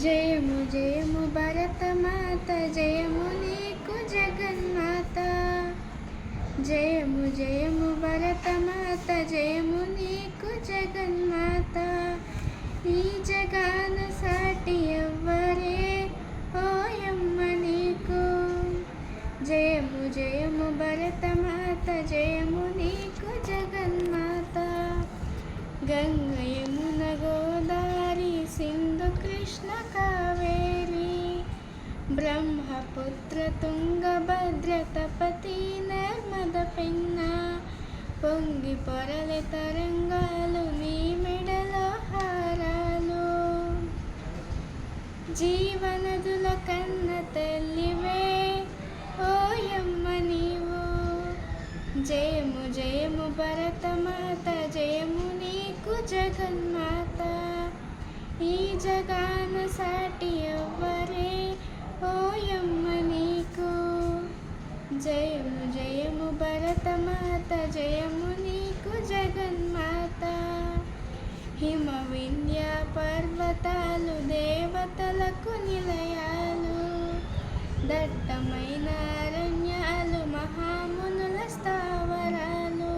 జయము జయము భరతమాత, జయము నీకు జగన్మాత. జయము జయము భరతమాత, జయము నీకు జగన్మాత. ఈ జగాన సాటి ఎవ్వరే ఓయమ్మ నీకు. జయము జయము భరతమాత, జయము నీకు జగన్మాత. గంగ యమున గోదారి సింధు కృష్ణ కావేరి, బ్రహ్మపుత్ర తుంగభద్ర తపతి నర్మద పెన్న. పొంగి పొరలే తరంగాలు నీ మెడలో హారాలు. జీవనదుల కన్న తల్లివే ఓయమ్మ నీవు. జయము జయము భరతమాత, జయము నీకు జగన్మాత. ఈ జగాన సాటి ఎవ్వరే ఓయమ్మ నీకు. జయము జయము భరతమాత, జయము నీకు జగన్మాత. హిమ వింధ్య పర్వతాలు దేవతలకు నిలయాలు, దట్టమైన అరణ్యాలు మహామునుల స్థావరాలు.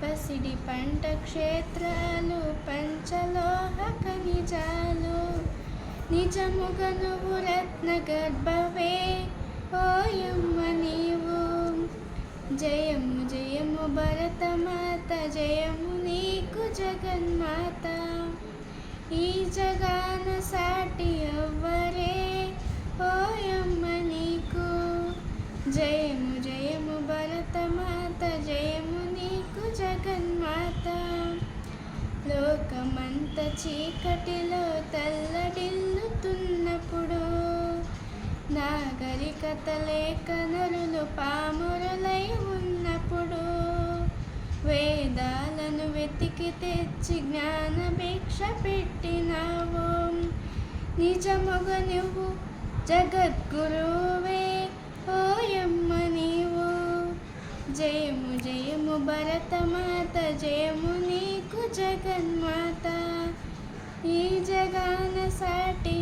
పసిడి పంట క్షేత్రాలు పంచలోహ ఖనిజాలు. నిజముగా నువ్వు రత్న గర్భవే ఓయమ్మ నీవు. జయము జయము భరతమాత, జయము నీకు జగన్మాత. ఈ జగాన సాటి ఎవ్వరే ఓయమ్మ నీకు. జయము జయము భరతమాత, జయము నీకు జగన్మాత. లోకమంత చీకటిలో తల్లడిల్లుతున్నప్పుడు, నాగరికత లేక నరులు పామురులై ఉన్నప్పుడు, వేదాలను వెతికి తెచ్చి జ్ఞాన భిక్ష పెట్టినావు. నిజముగా నువ్వు జగద్గురువే ఓయమ్మ నీవు. జయము జయము భరతమాత, జయము నీకు జగన్మాత. ఈ జగాన సాటి